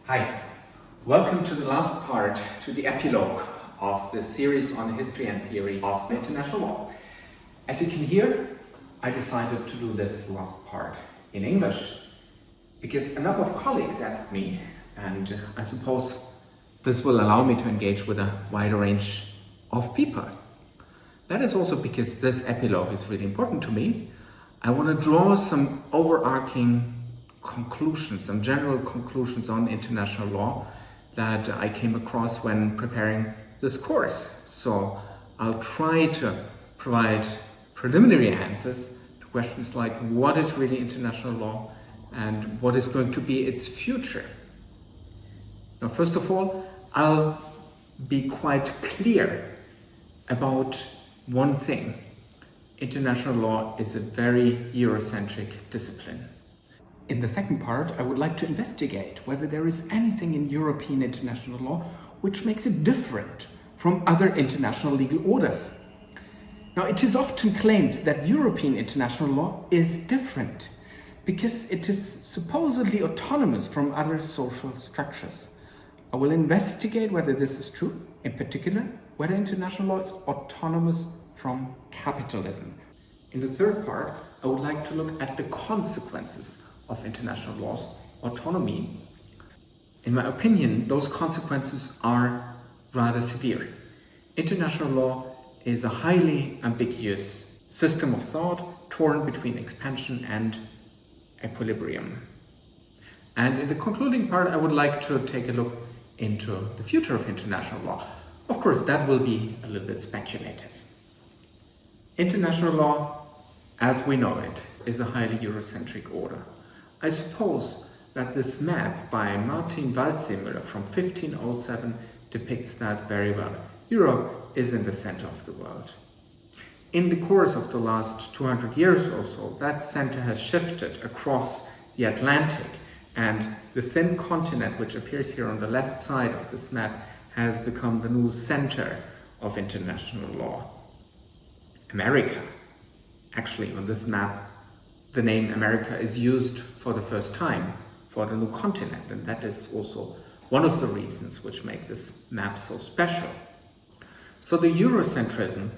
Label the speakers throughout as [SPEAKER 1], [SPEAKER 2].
[SPEAKER 1] Hi, welcome to the last part, to the epilogue of the series on history and theory of international law. As you can hear, I decided to do this last part in English because a number of colleagues asked me, and I suppose this will allow me to engage with a wider range of people. That is also because this epilogue is really important to me. I want to draw some overarching conclusions, some general conclusions on international law that I came across when preparing this course. So I'll try to provide preliminary answers to questions like what is really international law and what is going to be its future. Now, first of all, I'll be quite clear about one thing. International law is a very Eurocentric discipline. In the second part, I would like to investigate whether there is anything in European international law which makes it different from other international legal orders. Now, it is often claimed that European international law is different because it is supposedly autonomous from other social structures. I will investigate whether this is true, in particular, whether international law is autonomous from capitalism. In the third part, I would like to look at the consequences of international law's autonomy. In my opinion, those consequences are rather severe. International law is a highly ambiguous system of thought torn between expansion and equilibrium. And in the concluding part, I would like to take a look into the future of international law. Of course, that will be a little bit speculative. International law, as we know it, is a highly Eurocentric order. I suppose that this map by Martin Waldseemüller from 1507 depicts that very well. Europe is in the center of the world. In the course of the last 200 years or so, that center has shifted across the Atlantic, and the thin continent which appears here on the left side of this map has become the new center of international law. America, actually on this map, the name America is used for the first time for the new continent, and that is also one of the reasons which make this map so special. So the Eurocentrism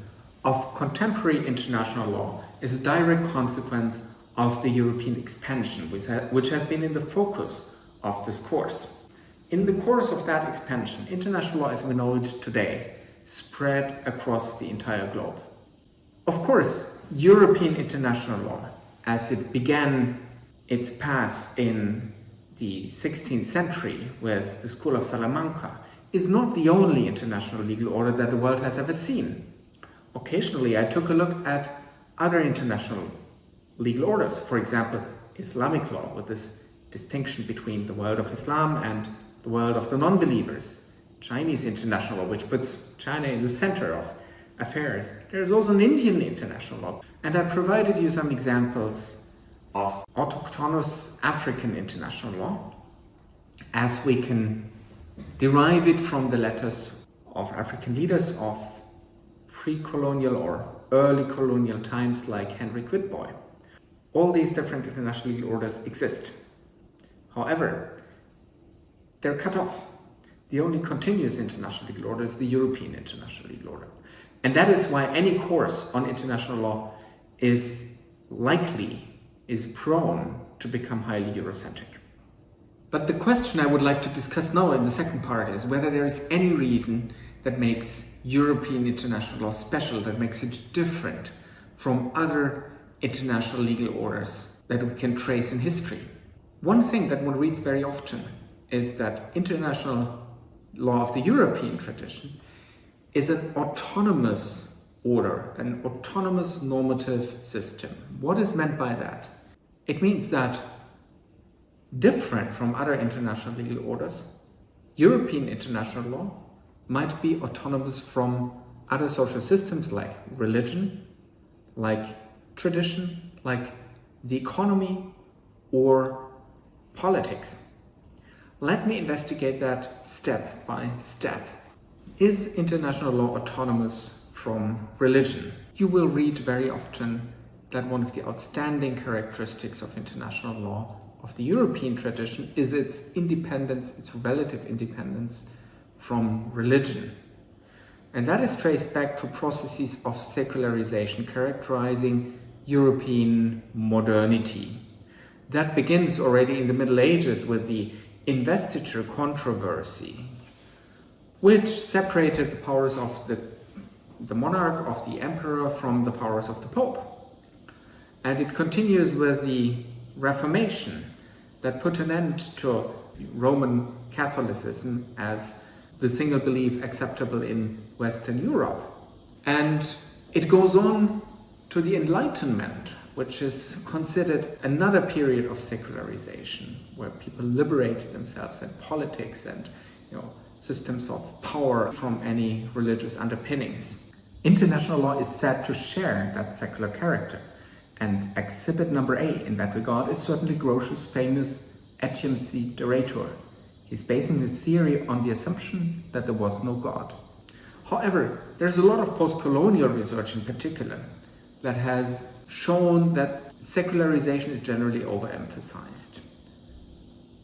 [SPEAKER 1] of contemporary international law is a direct consequence of the European expansion, which has been in the focus of this course. In the course of that expansion, international law as we know it today spread across the entire globe. Of course, European international law, as it began its path in the 16th century with the School of Salamanca, is not the only international legal order that the world has ever seen. Occasionally, I took a look at other international legal orders, for example, Islamic law, with this distinction between the world of Islam and the world of the non-believers. Chinese international law, which puts China in the center of affairs. There's also an Indian international law. And I provided you some examples of autochthonous African international law, as we can derive it from the letters of African leaders of pre-colonial or early colonial times like Henry Quitboy. All these different international legal orders exist. However, they're cut off. The only continuous international legal order is the European international legal order. And that is why any course on international law is prone to become highly Eurocentric. But the question I would like to discuss now in the second part is whether there is any reason that makes European international law special, that makes it different from other international legal orders that we can trace in history. One thing that one reads very often is that international law of the European tradition is an autonomous order, an autonomous normative system. What is meant by that? It means that, different from other international legal orders, European international law might be autonomous from other social systems like religion, like tradition, like the economy, or politics. Let me investigate that step by step. Is international law autonomous from religion? You will read very often that one of the outstanding characteristics of international law of the European tradition is its independence, its relative independence from religion. And that is traced back to processes of secularization characterizing European modernity. That begins already in the Middle Ages with the investiture controversy, which separated the powers of the monarch, of the emperor, from the powers of the pope. And it continues with the Reformation that put an end to Roman Catholicism as the single belief acceptable in Western Europe. And it goes on to the Enlightenment, which is considered another period of secularization, where people liberated themselves and politics and systems of power from any religious underpinnings. International law is said to share that secular character. And exhibit number A in that regard is certainly Grotius' famous Etiam si Deretur. He's basing his theory on the assumption that there was no God. However, there's a lot of post-colonial research in particular that has shown that secularization is generally overemphasized.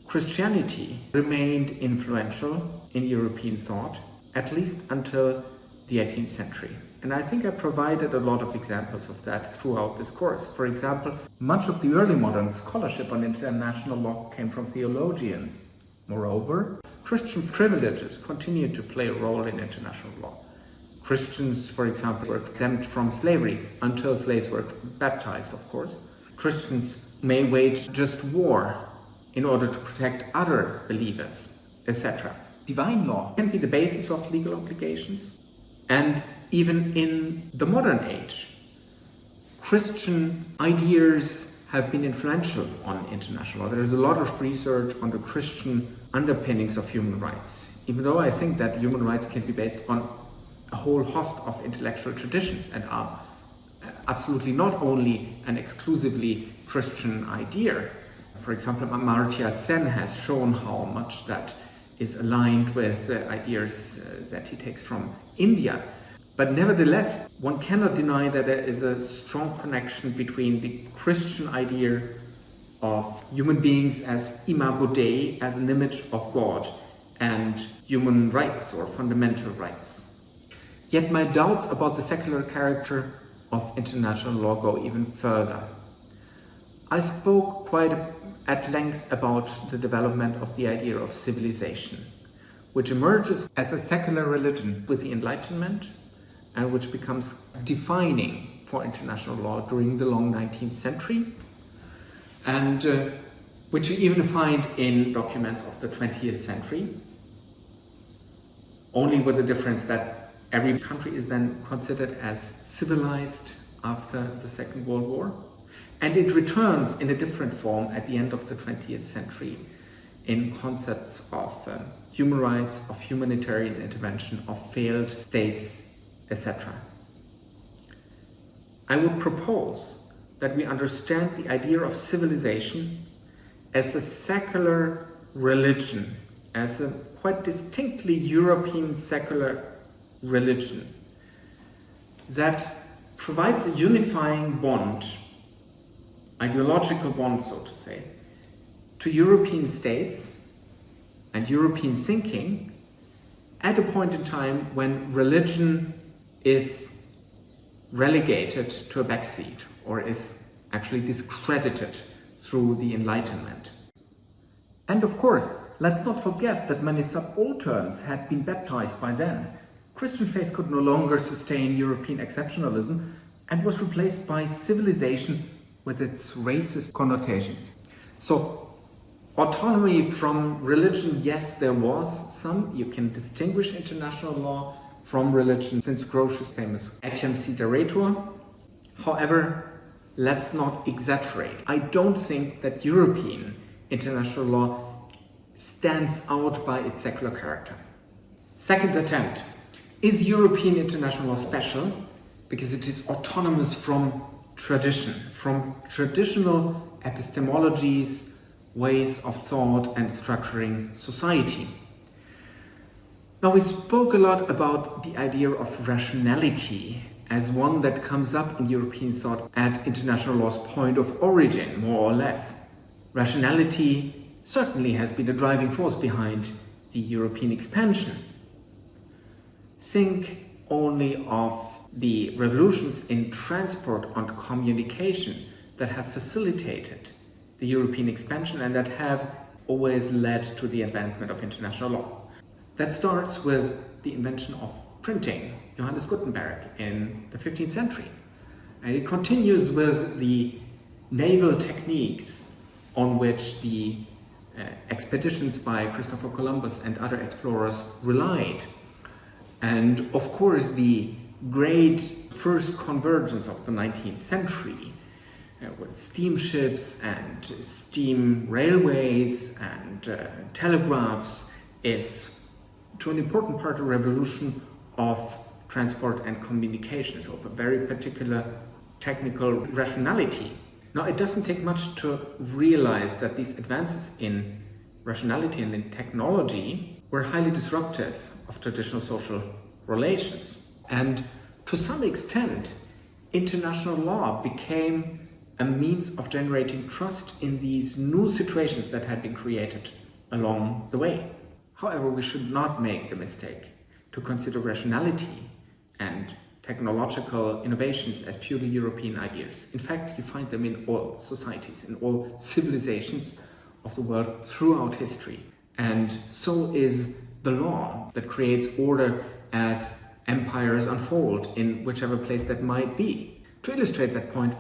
[SPEAKER 1] Christianity remained influential in European thought, at least until the 18th century. And I think I provided a lot of examples of that throughout this course. For example, much of the early modern scholarship on international law came from theologians. Moreover, Christian privileges continued to play a role in international law. Christians, for example, were exempt from slavery until slaves were baptized, of course. Christians may wage just war in order to protect other believers, etc. Divine law can be the basis of legal obligations. And even in the modern age, Christian ideas have been influential on international law. There is a lot of research on the Christian underpinnings of human rights, even though I think that human rights can be based on a whole host of intellectual traditions and are absolutely not only an exclusively Christian idea. For example, Amartya Sen has shown how much that is aligned with ideas that he takes from India. But nevertheless, one cannot deny that there is a strong connection between the Christian idea of human beings as imago Dei, as an image of God, and human rights or fundamental rights. Yet my doubts about the secular character of international law go even further. I spoke quite at length about the development of the idea of civilization, which emerges as a secular religion with the Enlightenment and which becomes defining for international law during the long 19th century, and which you even find in documents of the 20th century, only with the difference that every country is then considered as civilized after the Second World War. And it returns in a different form at the end of the 20th century in concepts of human rights, of humanitarian intervention, of failed states, etc. I would propose that we understand the idea of civilization as a secular religion, as a quite distinctly European secular religion that provides a unifying bond, ideological bond, so to say, to European states and European thinking at a point in time when religion is relegated to a backseat or is actually discredited through the Enlightenment. And of course, let's not forget that many subalterns had been baptized by then. Christian faith could no longer sustain European exceptionalism and was replaced by civilization with its racist connotations. So, autonomy from religion, yes, there was some. You can distinguish international law from religion since Grotius' famous Etiam si Deretur. However, let's not exaggerate. I don't think that European international law stands out by its secular character. Second attempt. Is European international law special because it is autonomous from tradition, from traditional epistemologies, ways of thought and structuring society? Now, we spoke a lot about the idea of rationality as one that comes up in European thought at international law's point of origin, more or less. rationality certainly has been the driving force behind the European expansion. Think only of the revolutions in transport and communication that have facilitated the European expansion and that have always led to the advancement of international law. That starts with the invention of printing, Johannes Gutenberg, in the 15th century. And it continues with the naval techniques on which the expeditions by Christopher Columbus and other explorers relied. And of course, the great first convergence of the 19th century with steamships and steam railways and telegraphs is to an important part a revolution of transport and communications, of a very particular technical rationality. Now, it doesn't take much to realize that these advances in rationality and in technology were highly disruptive of traditional social relations. And to some extent, international law became a means of generating trust in these new situations that had been created along the way. However, we should not make the mistake to consider rationality and technological innovations as purely European ideas. In fact, you find them in all societies, in all civilizations of the world throughout history. And so is the law that creates order as empires unfold in whichever place that might be. To illustrate that point,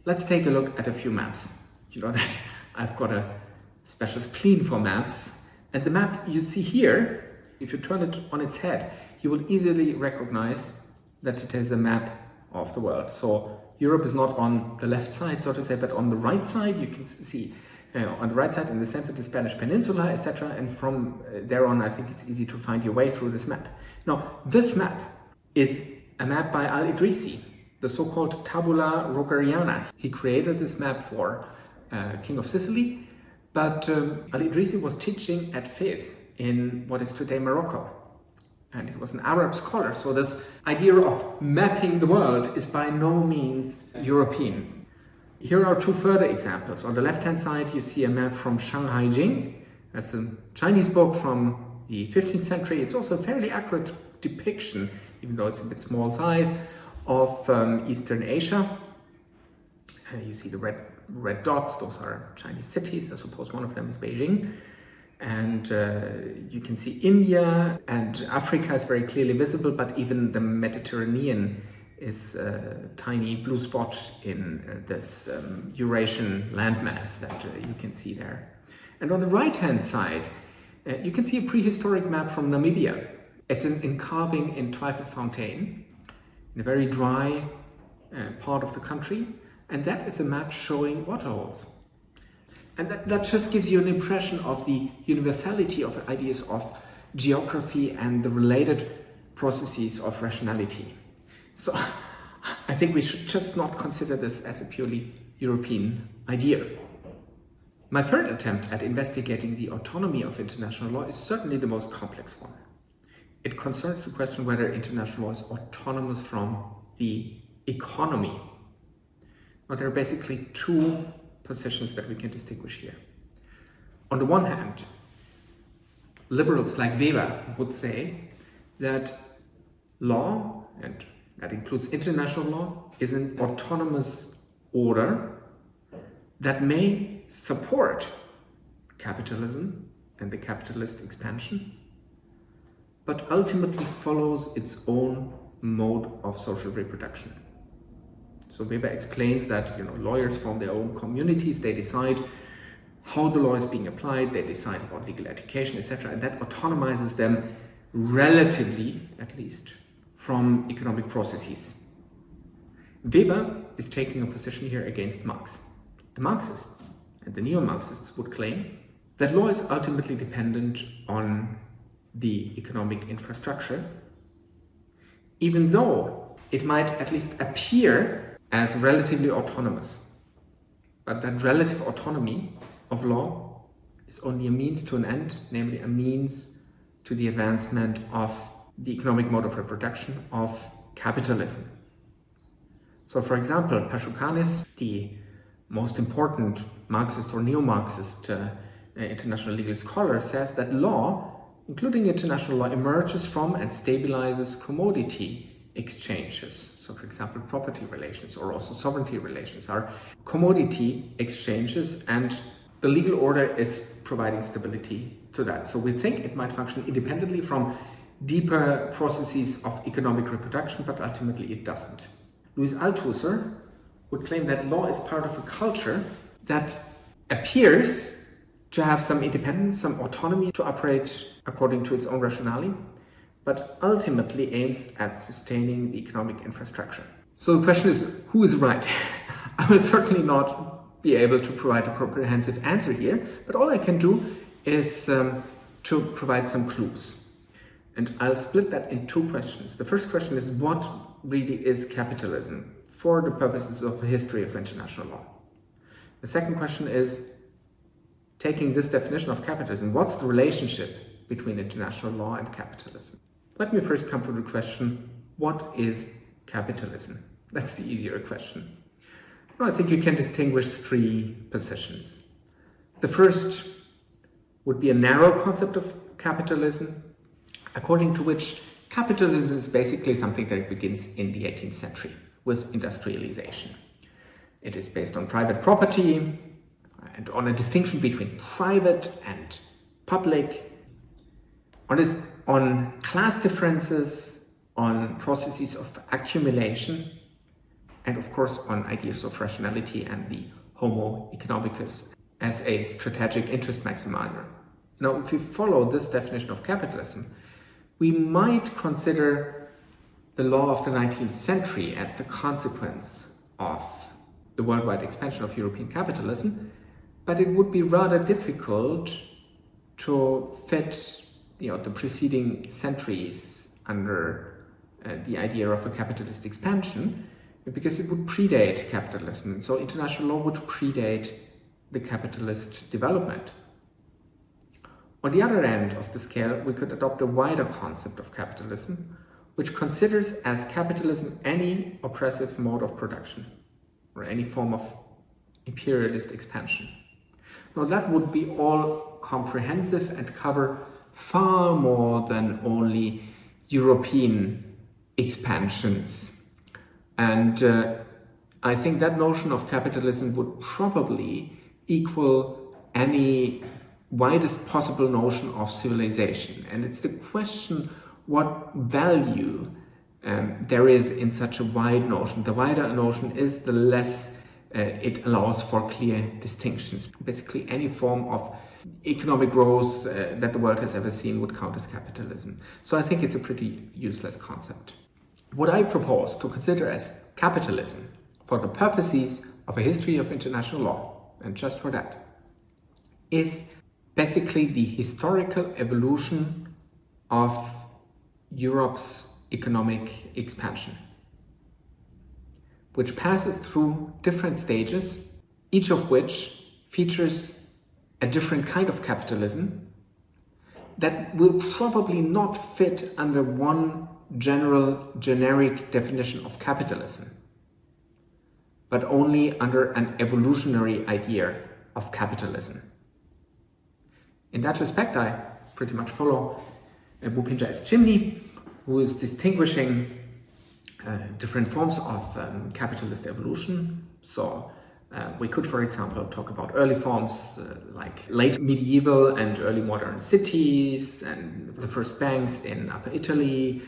[SPEAKER 1] let's take a look at a few maps. You know that I've got a special spleen for maps. And the map you see here, if you turn it on its head, you will easily recognize that it is a map of the world. So Europe is not on the left side, so to say, but on the right side. You can see on the right side in the center the Spanish Peninsula, etc. And from there on, I think it's easy to find your way through this map. Now, this map is a map by Al-Idrisi, the so-called Tabula Rogeriana. He created this map for King of Sicily, but Al-Idrisi was teaching at Fez in what is today Morocco. And he was an Arab scholar, so this idea of mapping the world is by no means European. Here are two further examples. On the left-hand side, you see a map from Shanghai Jing. That's a Chinese book from the 15th century. It's also a fairly accurate depiction, even though it's a bit small size, of Eastern Asia. You see the red dots, those are Chinese cities. I suppose one of them is Beijing. And you can see India and Africa is very clearly visible, but even the Mediterranean is a tiny blue spot in this Eurasian landmass that you can see there. And on the right-hand side, you can see a prehistoric map from Namibia. It's in carving in Twyfelfontein, in a very dry part of the country. And that is a map showing waterholes. And that just gives you an impression of the universality of ideas of geography and the related processes of rationality. So I think we should just not consider this as a purely European idea. My third attempt at investigating the autonomy of international law is certainly the most complex one. It concerns the question whether international law is autonomous from the economy. Now, there are basically two positions that we can distinguish here. On the one hand, liberals like Weber would say that law, and that includes international law, is an autonomous order that may support capitalism and the capitalist expansion, but ultimately follows its own mode of social reproduction. So Weber explains that lawyers form their own communities, they decide how the law is being applied, they decide about legal education, etc. And that autonomizes them relatively, at least, from economic processes. Weber is taking a position here against Marx. The Marxists and the neo-Marxists would claim that law is ultimately dependent on the economic infrastructure, even though it might at least appear as relatively autonomous. But that relative autonomy of law is only a means to an end, namely a means to the advancement of the economic mode of reproduction of capitalism. So, for example, Pashukanis, the most important Marxist or neo-Marxist international legal scholar, says that law, including international law, emerges from and stabilizes commodity exchanges. So, for example, property relations or also sovereignty relations are commodity exchanges, and the legal order is providing stability to that. So we think it might function independently from deeper processes of economic reproduction, but ultimately it doesn't. Louis Althusser would claim that law is part of a culture that appears to have some independence, some autonomy to operate according to its own rationale, but ultimately aims at sustaining the economic infrastructure. So the question is, who is right? I will certainly not be able to provide a comprehensive answer here, but all I can do is to provide some clues. And I'll split that in two questions. The first question is, what really is capitalism for the purposes of a history of international law? The second question is, taking this definition of capitalism, what's the relationship between international law and capitalism? Let me first come to the question, what is capitalism? That's the easier question. Well, I think you can distinguish three positions. The first would be a narrow concept of capitalism, according to which capitalism is basically something that begins in the 18th century with industrialization. It is based on private property and on a distinction between private and public, on class differences, on processes of accumulation, and of course on ideas of rationality and the homo economicus as a strategic interest maximizer. Now, if we follow this definition of capitalism, we might consider the law of the 19th century as the consequence of the worldwide expansion of European capitalism, but it would be rather difficult to fit the preceding centuries under the idea of a capitalist expansion, because it would predate capitalism. So international law would predate the capitalist development. On the other end of the scale, we could adopt a wider concept of capitalism, which considers as capitalism any oppressive mode of production or any form of imperialist expansion. Now, that would be all comprehensive and cover far more than only European expansions. And I think that notion of capitalism would probably equal any widest possible notion of civilization. And it's the question what value there is in such a wide notion. The wider a notion is, the less it allows for clear distinctions. Basically, any form of economic growth that the world has ever seen would count as capitalism. So I think it's a pretty useless concept. What I propose to consider as capitalism for the purposes of a history of international law, and just for that, is basically the historical evolution of Europe's economic expansion, which passes through different stages, each of which features a different kind of capitalism that will probably not fit under one generic definition of capitalism, but only under an evolutionary idea of capitalism. In that respect, I pretty much follow Bhupinder S. Chimney, who is distinguishing different forms of capitalist evolution. So we could, for example, talk about early forms like late medieval and early modern cities, and the first banks in Upper Italy,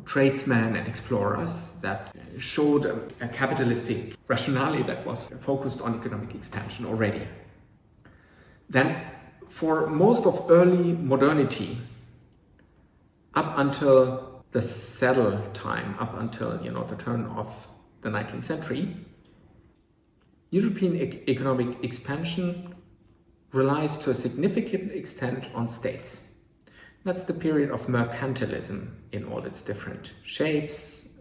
[SPEAKER 1] tradesmen and explorers that showed a capitalistic rationale that was focused on economic expansion already. Then, for most of early modernity, up until the saddle time, up until the turn of the 19th century, European economic expansion relies to a significant extent on states. That's the period of mercantilism in all its different shapes,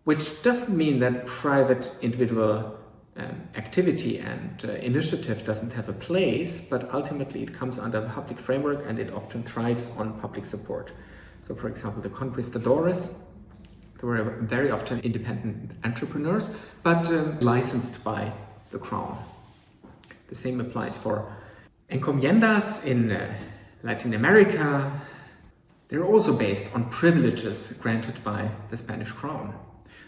[SPEAKER 1] which doesn't mean that private individual activity and initiative doesn't have a place, but ultimately it comes under a public framework and it often thrives on public support. So, for example, the conquistadores, they were very often independent entrepreneurs, but licensed by the crown. The same applies for encomiendas in Latin America. They're also based on privileges granted by the Spanish crown.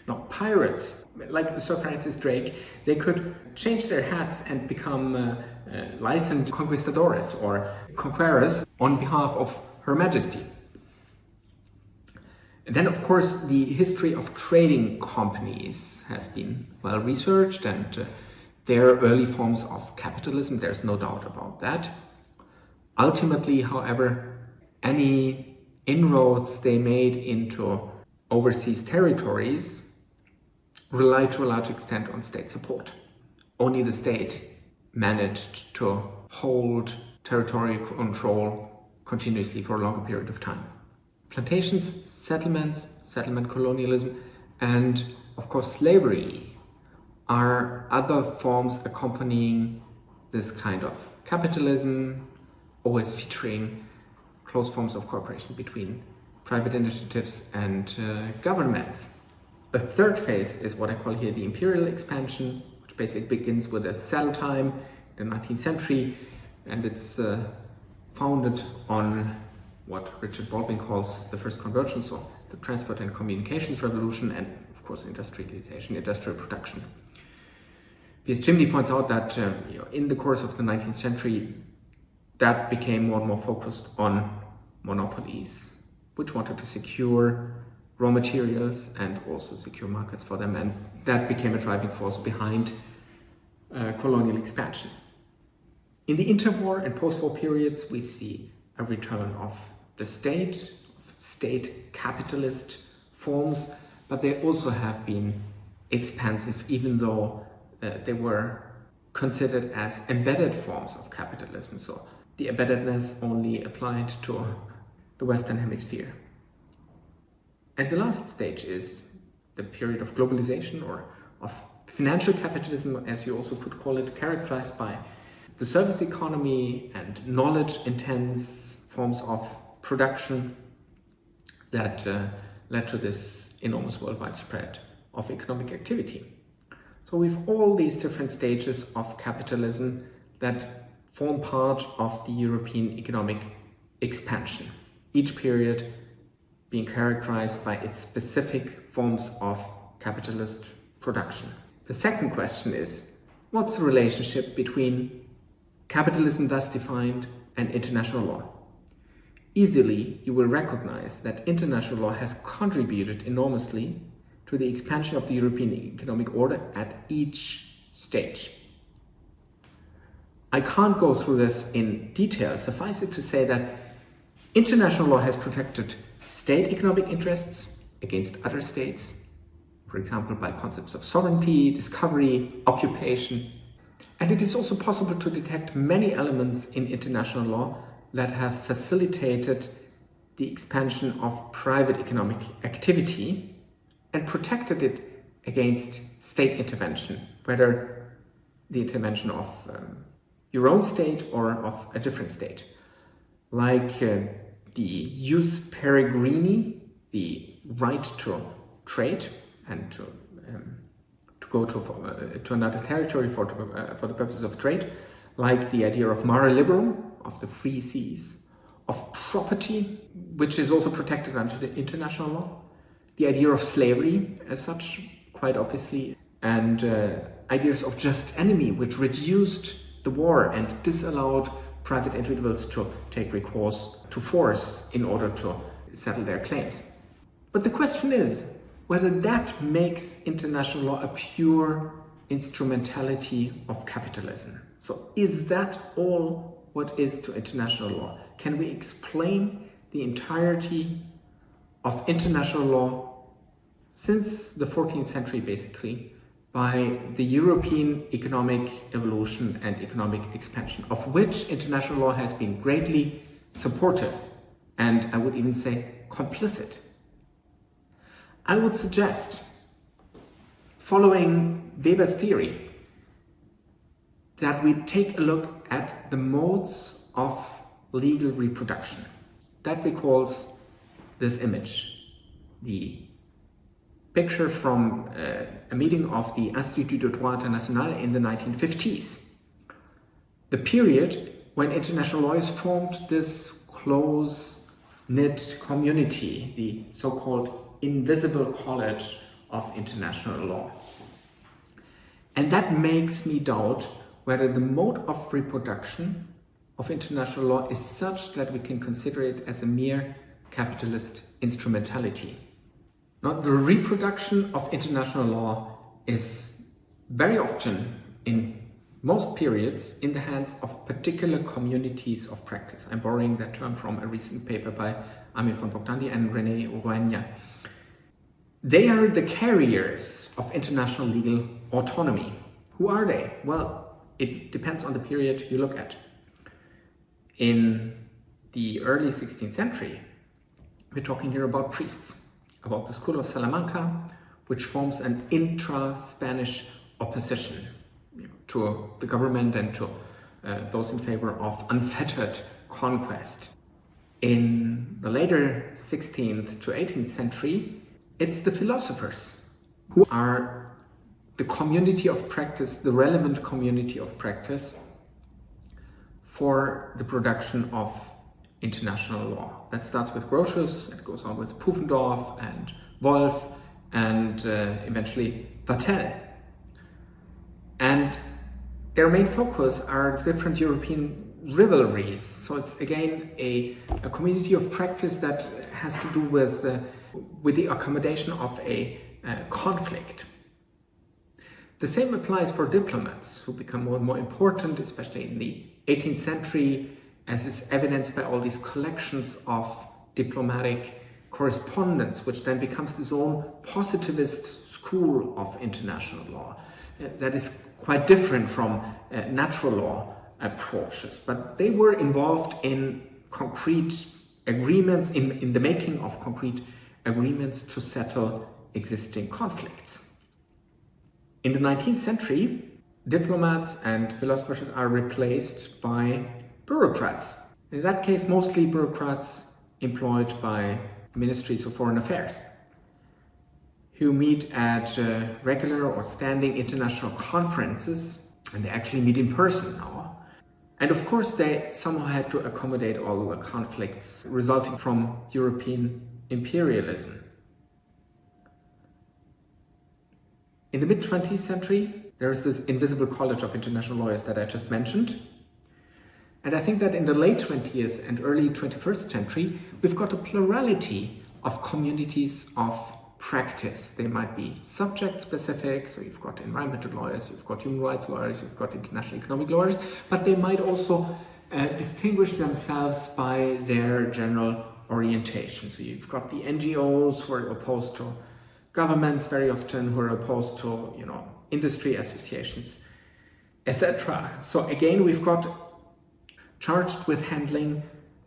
[SPEAKER 1] Now, pirates, like Sir Francis Drake, they could change their hats and become licensed conquistadores or conquerors on behalf of Her Majesty. And then, of course, the history of trading companies has been well researched, and there are early forms of capitalism, there's no doubt about that. Ultimately, however, any inroads they made into overseas territories rely to a large extent on state support. Only the state managed to hold territorial control continuously for a longer period of time. Plantations, settlements, settlement colonialism, and of course slavery are other forms accompanying this kind of capitalism, always featuring close forms of cooperation between private initiatives and governments. A third phase is what I call here the imperial expansion, which basically begins with a settle time in the 19th century, and it's founded on what Richard Baldwin calls the first convergence, or the transport and communications revolution, and of course industrialization, industrial production. P.S. Chimney points out that in the course of the 19th century, that became more and more focused on monopolies, which wanted to secure raw materials and also secure markets for them, and that became a driving force behind colonial expansion. In the interwar and post-war periods, we see a return of the state capitalist forms, but they also have been expansive, even though they were considered as embedded forms of capitalism. So the embeddedness only applied to the Western Hemisphere. And the last stage is the period of globalization, or of financial capitalism, as you also could call it, characterized by the service economy and knowledge-intense forms of production that led to this enormous worldwide spread of economic activity. So we have all these different stages of capitalism that form part of the European economic expansion, each period being characterized by its specific forms of capitalist production. The second question is, what's the relationship between capitalism thus defined and international law? Easily, you will recognize that international law has contributed enormously to the expansion of the European economic order at each stage. I can't go through this in detail. Suffice it to say that international law has protected state economic interests against other states, for example, by concepts of sovereignty, discovery, occupation. And it is also possible to detect many elements in international law that have facilitated the expansion of private economic activity and protected it against state intervention, whether the intervention of your own state or of a different state. Like the jus peregrini, the right to trade and to go to another territory for the purposes of trade, like the idea of mare liberum, of the free seas, of property, which is also protected under the international law, the idea of slavery as such, quite obviously, and ideas of just enemy, which reduced the war and disallowed private individuals to take recourse to force in order to settle their claims. But the question is whether that makes international law a pure instrumentality of capitalism. So is that all what is to international law? Can we explain the entirety of international law since the 14th century basically by the European economic evolution and economic expansion, of which international law has been greatly supportive and I would even say complicit? I would suggest, following Weber's theory, that we take a look at the modes of legal reproduction. That recalls this image, the picture from a meeting of the Institut du Droit International in the 1950s. The period when international lawyers formed this close-knit community, the so-called invisible college of international law. And that makes me doubt whether the mode of reproduction of international law is such that we can consider it as a mere capitalist instrumentality. Now, the reproduction of international law is very often, in most periods, in the hands of particular communities of practice. I'm borrowing that term from a recent paper by Armin von Bogdandi and René Uruenya. They are the carriers of international legal autonomy. Who are they? Well, it depends on the period you look at. In the early 16th century, we're talking here about priests, about the school of Salamanca, which forms an intra-Spanish opposition to the government and to those in favor of unfettered conquest. In the later 16th to 18th century, it's the philosophers who are the community of practice, the relevant community of practice for the production of international law. That starts with Grotius, it goes on with Pufendorf and Wolff and eventually Vattel. And their main focus are different European rivalries. So it's again a community of practice that has to do with the accommodation of a conflict. The same applies for diplomats, who become more and more important, especially in the 18th century, as is evidenced by all these collections of diplomatic correspondence, which then becomes this own positivist school of international law. That is quite different from natural law approaches, but they were involved in concrete agreements, in the making of concrete agreements to settle existing conflicts. In the 19th century, diplomats and philosophers are replaced by bureaucrats. In that case, mostly bureaucrats employed by ministries of foreign affairs, who meet at regular or standing international conferences, and they actually meet in person now. And of course, they somehow had to accommodate all the conflicts resulting from European imperialism. In the mid-20th century, there is this invisible college of international lawyers that I just mentioned. And I think that in the late 20th and early 21st century, we've got a plurality of communities of practice. They might be subject-specific, so you've got environmental lawyers, you've got human rights lawyers, you've got international economic lawyers, but they might also distinguish themselves by their general orientation. So you've got the NGOs who are opposed to governments very often, who are opposed to, industry associations, etc. So again, we've got charged with handling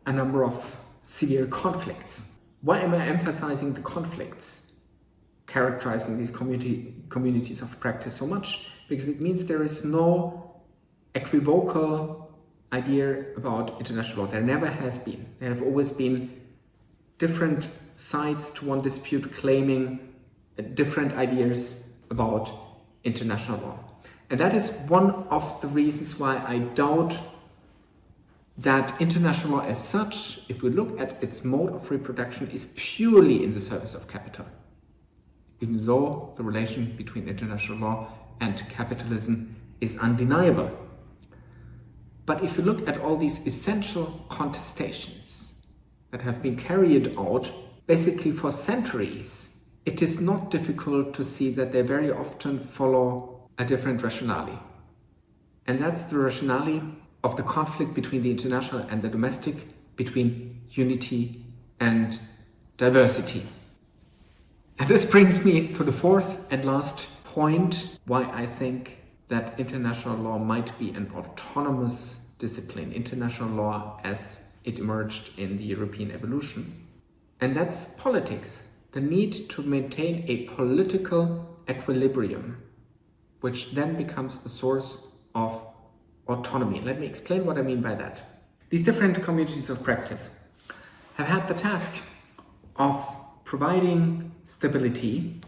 [SPEAKER 1] a number of severe conflicts. Why am I emphasizing the conflicts characterizing these communities of practice so much? Because it means there is no equivocal idea about international law. There never has been. There have always been different sides to one dispute claiming different ideas about international law. And that is one of the reasons why I doubt that international law as such, if we look at its mode of reproduction, is purely in the service of capital. Even though the relation between international law and capitalism is undeniable. But if you look at all these essential contestations that have been carried out basically for centuries, it is not difficult to see that they very often follow a different rationale. And that's the rationale of the conflict between the international and the domestic, between unity and diversity. And this brings me to the fourth and last point, why I think that international law might be an autonomous discipline, international law as it emerged in the European evolution. And that's politics, the need to maintain a political equilibrium, which then becomes a source of autonomy. Let me explain what I mean by that. These different communities of practice have had the task of providing stability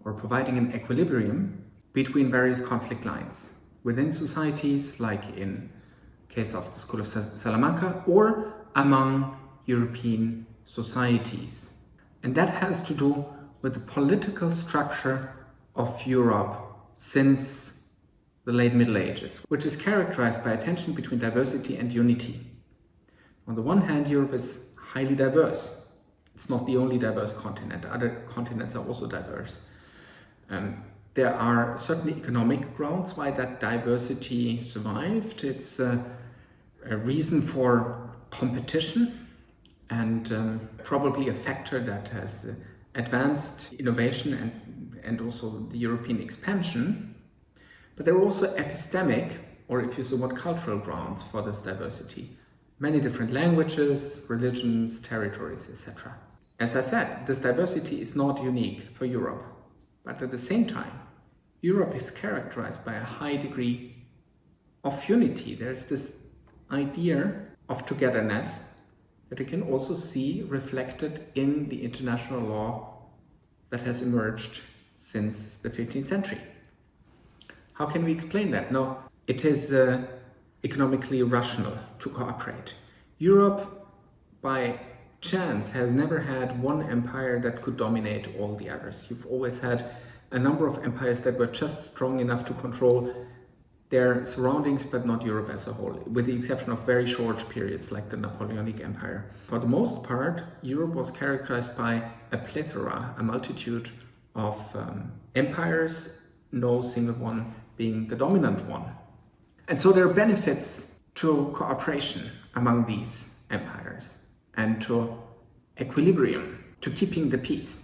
[SPEAKER 1] or providing an equilibrium between various conflict lines within societies, like in case of the School of Salamanca, or among European societies. And that has to do with the political structure of Europe since the late Middle Ages, which is characterized by a tension between diversity and unity. On the one hand, Europe is highly diverse. It's not the only diverse continent. Other continents are also diverse. There are certainly economic grounds why that diversity survived. It's a reason for competition and probably a factor that has advanced innovation and also the European expansion. But there are also epistemic, or if you so want, cultural grounds for this diversity. Many different languages, religions, territories, etc. As I said, this diversity is not unique for Europe, but at the same time, Europe is characterized by a high degree of unity. There's this idea of togetherness that you can also see reflected in the international law that has emerged since the 15th century. How can we explain that? No, it is economically rational to cooperate. Europe, by chance, has never had one empire that could dominate all the others. You've always had a number of empires that were just strong enough to control their surroundings, but not Europe as a whole, with the exception of very short periods like the Napoleonic Empire. For the most part, Europe was characterized by a plethora, a multitude of empires, no single one being the dominant one. And so there are benefits to cooperation among these empires and to equilibrium, to keeping the peace.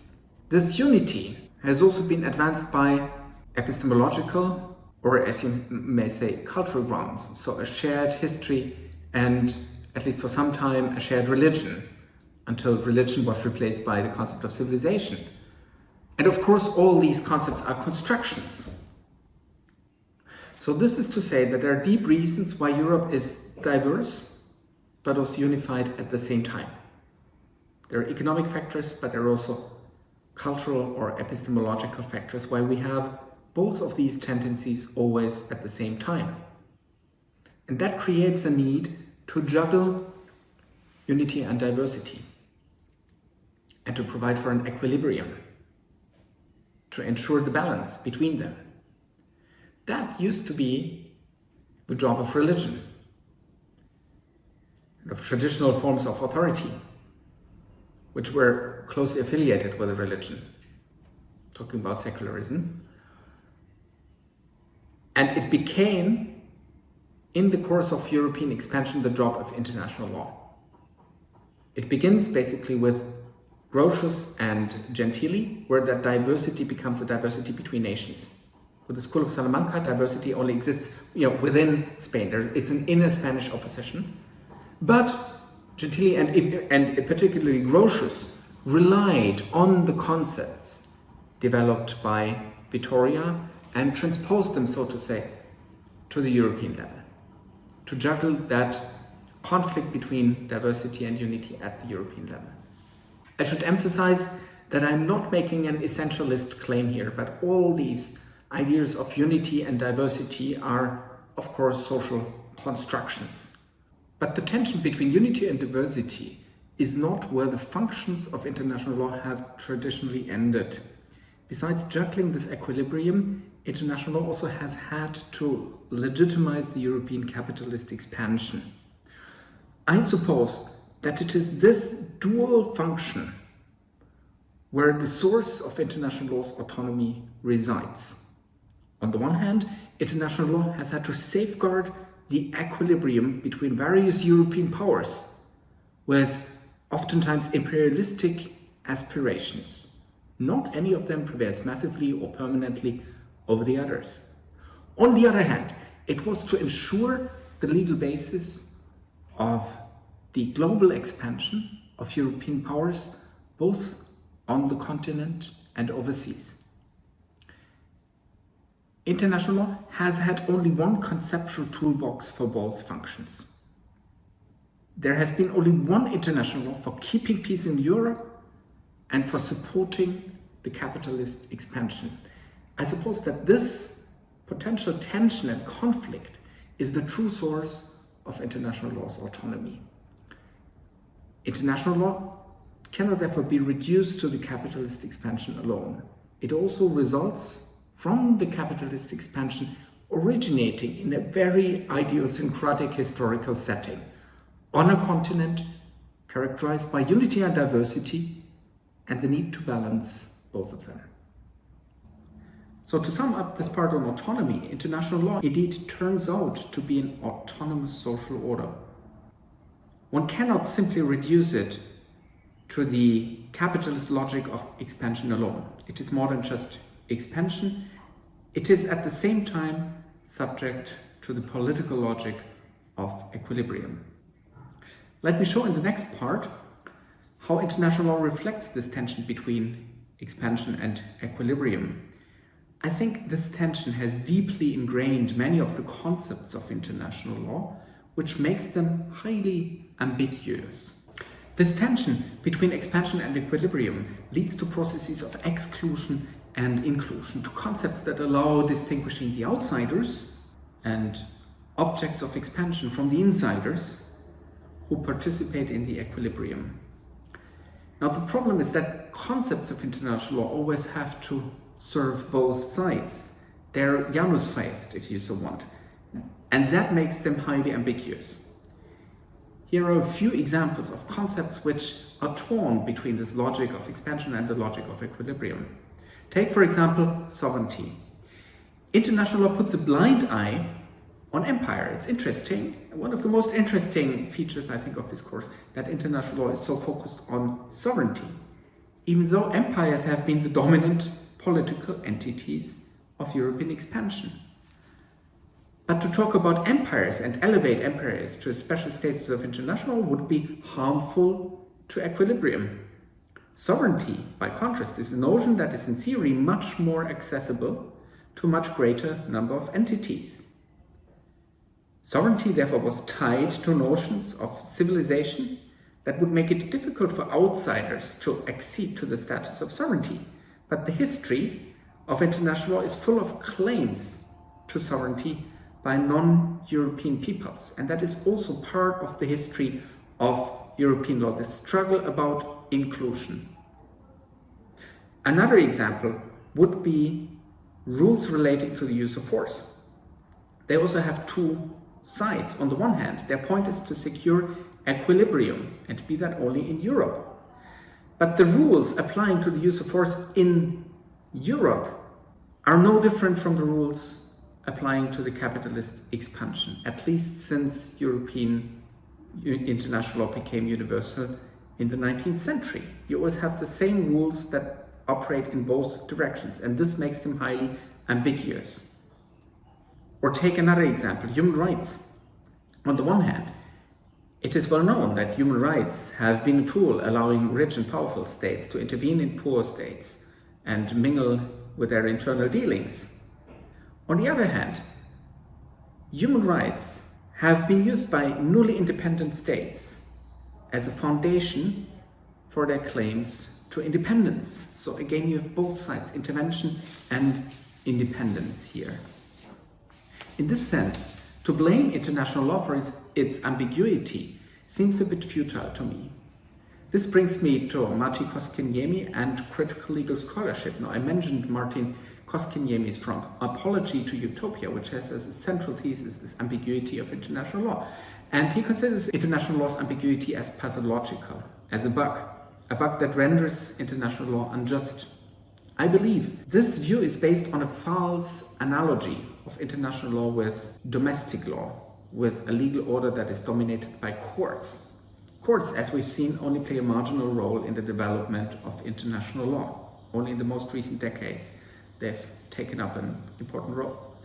[SPEAKER 1] This unity has also been advanced by epistemological, or as you may say, cultural grounds. So a shared history and, at least for some time, a shared religion, until religion was replaced by the concept of civilization. And of course, all these concepts are constructions. So this is to say that there are deep reasons why Europe is diverse, but also unified at the same time. There are economic factors, but there are also cultural or epistemological factors why we have both of these tendencies always at the same time. And that creates a need to juggle unity and diversity and to provide for an equilibrium, to ensure the balance between them. That used to be the job of religion, of traditional forms of authority, which were closely affiliated with a religion, talking about secularism. And it became, in the course of European expansion, the job of international law. It begins basically with Grotius and Gentili, where that diversity becomes a diversity between nations. With the School of Salamanca, diversity only exists within Spain. It's an inner Spanish opposition. But Gentili and particularly Grotius relied on the concepts developed by Vittoria and transposed them, so to say, to the European level, to juggle that conflict between diversity and unity at the European level. I should emphasize that I'm not making an essentialist claim here, but all these ideas of unity and diversity are, of course, social constructions. But the tension between unity and diversity is not where the functions of international law have traditionally ended. Besides juggling this equilibrium, international law also has had to legitimize the European capitalist expansion. I suppose that it is this dual function where the source of international law's autonomy resides. On the one hand, international law has had to safeguard the equilibrium between various European powers with oftentimes imperialistic aspirations. Not any of them prevails massively or permanently over the others. On the other hand, it was to ensure the legal basis of the global expansion of European powers, both on the continent and overseas. International law has had only one conceptual toolbox for both functions. There has been only one international law for keeping peace in Europe and for supporting the capitalist expansion. I suppose that this potential tension and conflict is the true source of international law's autonomy. International law cannot therefore be reduced to the capitalist expansion alone. It also results from the capitalist expansion originating in a very idiosyncratic historical setting on a continent characterized by unity and diversity and the need to balance both of them. So to sum up this part on autonomy, international law indeed turns out to be an autonomous social order. One cannot simply reduce it to the capitalist logic of expansion alone. It is more than just expansion. It is at the same time subject to the political logic of equilibrium. Let me show in the next part how international law reflects this tension between expansion and equilibrium. I think this tension has deeply ingrained many of the concepts of international law, which makes them highly ambiguous. This tension between expansion and equilibrium leads to processes of exclusion and inclusion, to concepts that allow distinguishing the outsiders and objects of expansion from the insiders who participate in the equilibrium. Now, the problem is that concepts of international law always have to serve both sides. They're Janus-faced, if you so want, and that makes them highly ambiguous. Here are a few examples of concepts which are torn between this logic of expansion and the logic of equilibrium. Take, for example, sovereignty. International law puts a blind eye on empire. It's interesting. One of the most interesting features, I think, of this course, that international law is so focused on sovereignty, even though empires have been the dominant political entities of European expansion. But to talk about empires and elevate empires to a special status of international would be harmful to equilibrium. Sovereignty, by contrast, is a notion that is in theory much more accessible to a much greater number of entities. Sovereignty, therefore, was tied to notions of civilization that would make it difficult for outsiders to accede to the status of sovereignty. But the history of international law is full of claims to sovereignty by non-European peoples. And that is also part of the history of European law, the struggle about inclusion. Another example would be rules relating to the use of force. They also have two sides. On the one hand, their point is to secure equilibrium, and be that only in Europe. But the rules applying to the use of force in Europe are no different from the rules applying to the capitalist expansion, at least since European international law became universal in the 19th century. You always have the same rules that operate in both directions, and this makes them highly ambiguous. Or take another example, human rights. On the one hand, it is well known that human rights have been a tool allowing rich and powerful states to intervene in poor states and mingle with their internal dealings. On the other hand, human rights have been used by newly independent states as a foundation for their claims to independence. So again, you have both sides, intervention and independence here. In this sense, to blame international law for its ambiguity seems a bit futile to me. This brings me to Martin Koskiniemi and critical legal scholarship. Now, I mentioned Martin Koskiniemi's From Apology to Utopia, which has as a central thesis this ambiguity of international law. And he considers international law's ambiguity as pathological, as a bug that renders international law unjust. I believe this view is based on a false analogy of international law with domestic law, with a legal order that is dominated by courts. Courts, as we've seen, only play a marginal role in the development of international law. Only in the most recent decades, they've taken up an important role.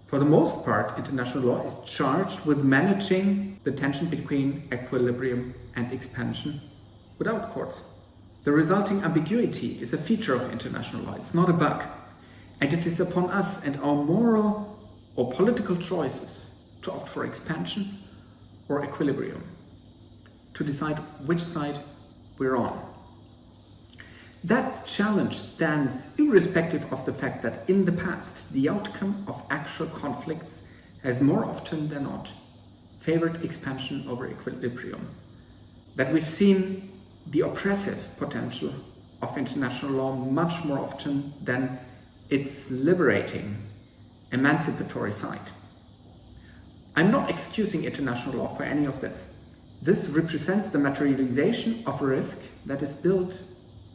[SPEAKER 1] For the most part, international law is charged with managing the tension between equilibrium and expansion without courts. The resulting ambiguity is a feature of international law. It's not a bug. And it is upon us and our moral or political choices to opt for expansion or equilibrium, to decide which side we're on. That challenge stands irrespective of the fact that in the past, the outcome of actual conflicts has more often than not favored expansion over equilibrium. That we've seen the oppressive potential of international law much more often than its liberating, emancipatory side. I'm not excusing international law for any of this. This represents the materialization of a risk that is built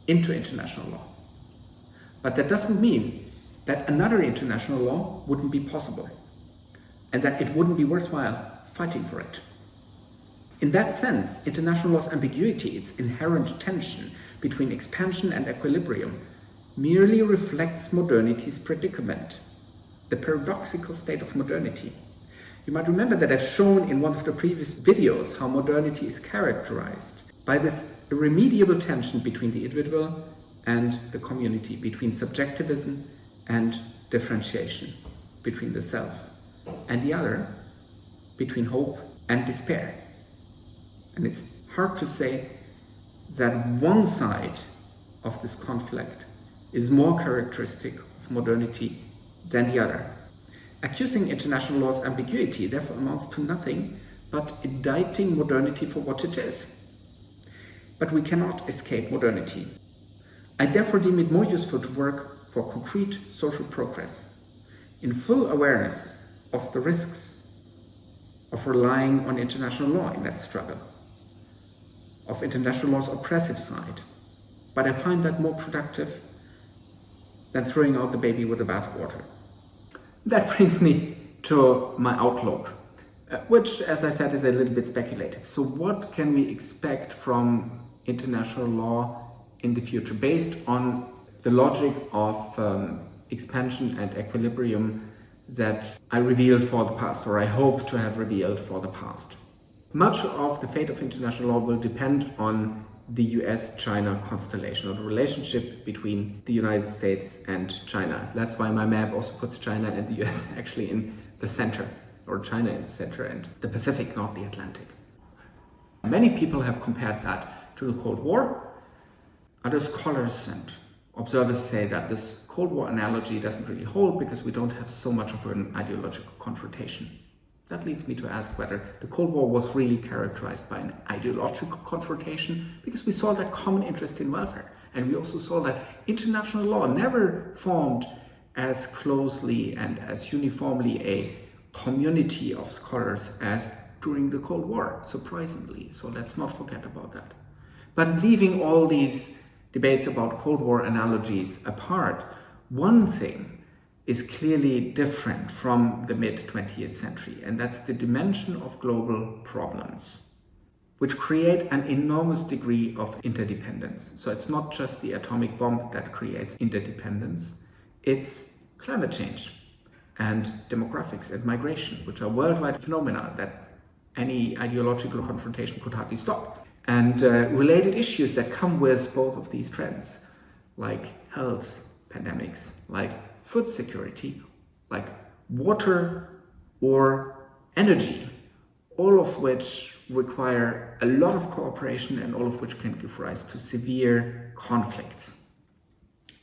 [SPEAKER 1] into international law. But that doesn't mean that another international law wouldn't be possible and that it wouldn't be worthwhile fighting for it. In that sense, international law's ambiguity, its inherent tension between expansion and equilibrium, merely reflects modernity's predicament, the paradoxical state of modernity. You might remember that I've shown in one of the previous videos how modernity is characterized by this irremediable tension between the individual and the community, between subjectivism and differentiation, between the self and the other, between hope and despair. And it's hard to say that one side of this conflict is more characteristic of modernity than the other. Accusing international law's ambiguity therefore amounts to nothing but indicting modernity for what it is. But we cannot escape modernity. I therefore deem it more useful to work for concrete social progress, in full awareness of the risks of relying on international law in that struggle, of international law's oppressive side. But I find that more productive than throwing out the baby with the bathwater. That brings me to my outlook, which, as I said, is a little bit speculative. So what can we expect from international law in the future based on the logic of expansion and equilibrium that I revealed for the past, or I hope to have revealed for the past? Much of the fate of international law will depend on the US-China constellation, or the relationship between the United States and China. That's why my map also puts China and the US actually in the center, or China in the center and the Pacific, not the Atlantic. Many people have compared that to the Cold War. Other scholars and observers say that this Cold War analogy doesn't really hold because we don't have so much of an ideological confrontation. That leads me to ask whether the Cold War was really characterized by an ideological confrontation, because we saw that common interest in welfare. And we also saw that international law never formed as closely and as uniformly a community of scholars as during the Cold War, surprisingly. So let's not forget about that. But leaving all these debates about Cold War analogies apart, one thing is clearly different from the mid-20th century, and that's the dimension of global problems, which create an enormous degree of interdependence. So it's not just the atomic bomb that creates interdependence, it's climate change and demographics and migration, which are worldwide phenomena that any ideological confrontation could hardly stop. And related issues that come with both of these trends, like health pandemics, like food security, like water or energy, all of which require a lot of cooperation and all of which can give rise to severe conflicts.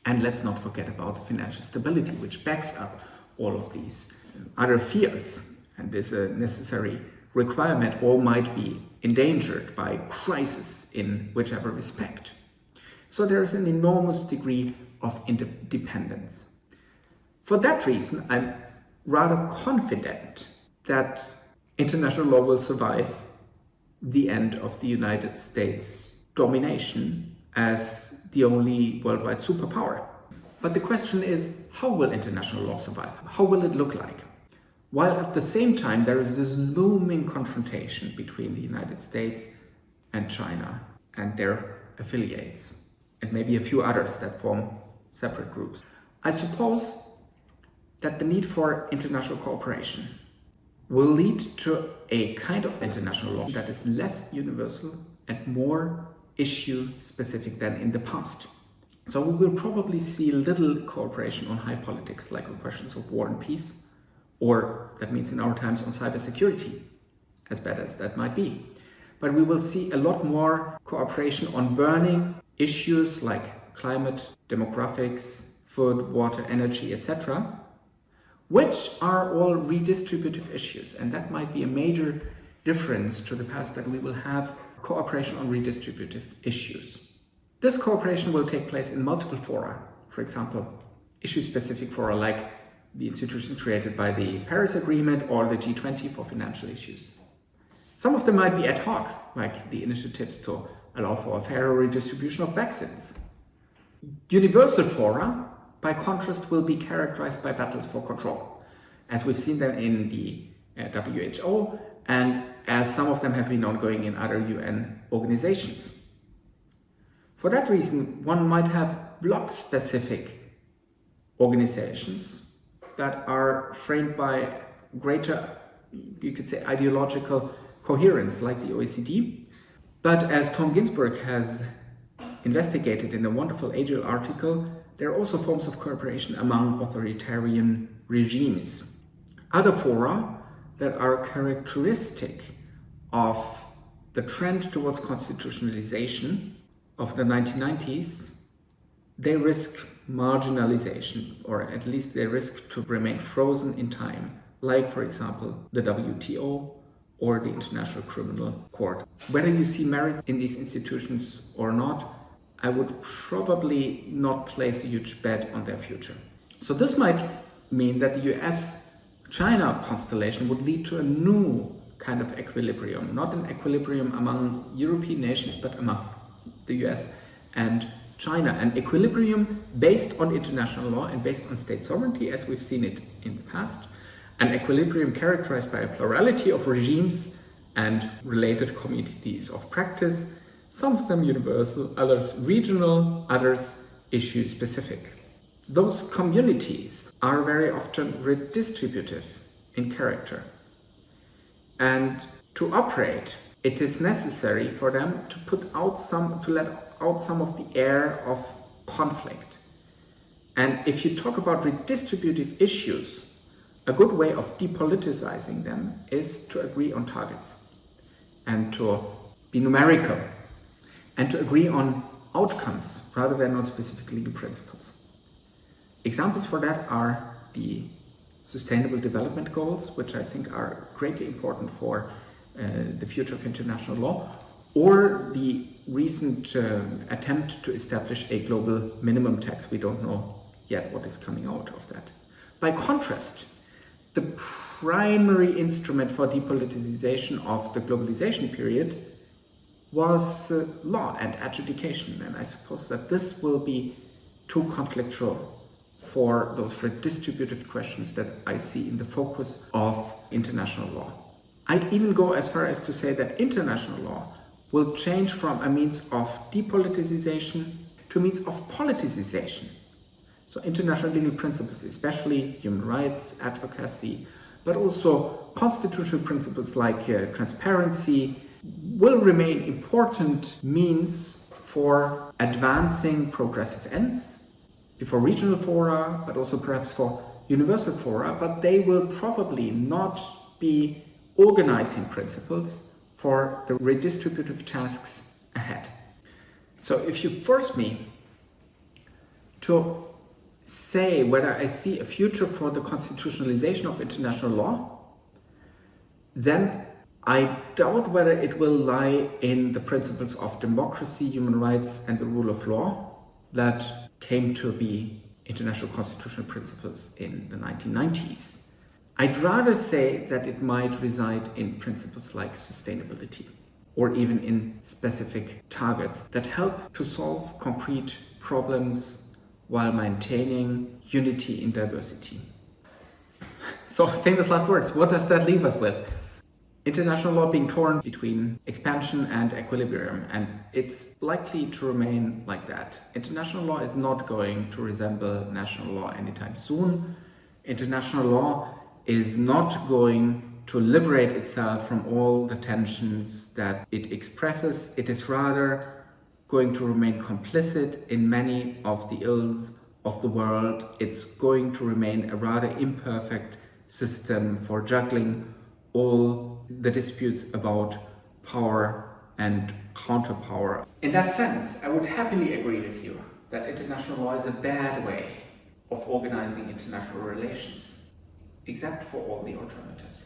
[SPEAKER 1] And let's not forget about financial stability, which backs up all of these other fields and is a necessary requirement or might be endangered by crisis in whichever respect. So there is an enormous degree of interdependence. For that reason, I'm rather confident that international law will survive the end of the United States' domination as the only worldwide superpower. But the question is, how will international law survive? How will it look like? While at the same time there is this looming confrontation between the United States and China and their affiliates, and maybe a few others that form separate groups. I suppose that the need for international cooperation will lead to a kind of international law that is less universal and more issue-specific than in the past. So we will probably see little cooperation on high politics, like on questions of war and peace, or that means in our times on cybersecurity, as bad as that might be. But we will see a lot more cooperation on burning issues like climate, demographics, food, water, energy, etc., which are all redistributive issues. And that might be a major difference to the past, that we will have cooperation on redistributive issues. This cooperation will take place in multiple fora. For example, issue-specific fora like the institutions created by the Paris Agreement or the G20 for financial issues. Some of them might be ad hoc, like the initiatives to allow for a fairer redistribution of vaccines. Universal fora, by contrast, will be characterized by battles for control, as we've seen them in the WHO and as some of them have been ongoing in other UN organizations. For that reason, one might have bloc-specific organizations that are framed by greater, you could say, ideological coherence, like the OECD. But as Tom Ginsburg has investigated in a wonderful Agile article, there are also forms of cooperation among authoritarian regimes. Other fora that are characteristic of the trend towards constitutionalization of the 1990s, they risk marginalization, or at least they risk to remain frozen in time, like, for example, the WTO or the International Criminal Court. Whether you see merit in these institutions or not, I would probably not place a huge bet on their future. So this might mean that the US-China constellation would lead to a new kind of equilibrium, not an equilibrium among European nations, but among the US and China, an equilibrium based on international law and based on state sovereignty, as we've seen it in the past, an equilibrium characterized by a plurality of regimes and related communities of practice, some of them universal, others regional, others issue-specific. Those communities are very often redistributive in character, and to operate, it is necessary for them to let out some of the air of conflict. And if you talk about redistributive issues, a good way of depoliticizing them is to agree on targets and to be numerical and to agree on outcomes rather than on specific legal principles. Examples for that are the Sustainable Development Goals, which I think are greatly important for the future of international law, or the recent attempt to establish a global minimum tax. We don't know yet what is coming out of that. By contrast, the primary instrument for depoliticization of the globalization period was law and adjudication, and I suppose that this will be too conflictual for those redistributive questions that I see in the focus of international law. I'd even go as far as to say that international law will change from a means of depoliticization to a means of politicization. So international legal principles, especially human rights, advocacy, but also constitutional principles like transparency, will remain important means for advancing progressive ends, for regional fora, but also perhaps for universal fora, but they will probably not be organizing principles for the redistributive tasks ahead. So if you force me to say whether I see a future for the constitutionalization of international law, then I doubt whether it will lie in the principles of democracy, human rights, and the rule of law that came to be international constitutional principles in the 1990s. I'd rather say that it might reside in principles like sustainability, or even in specific targets that help to solve concrete problems while maintaining unity in diversity. So, famous last words, what does that leave us with? International law being torn between expansion and equilibrium, and it's likely to remain like that. International law is not going to resemble national law anytime soon. International law is not going to liberate itself from all the tensions that it expresses. It is rather going to remain complicit in many of the ills of the world. It's going to remain a rather imperfect system for juggling all the disputes about power and counterpower. In that sense, I would happily agree with you that international law is a bad way of organizing international relations, except for all the alternatives.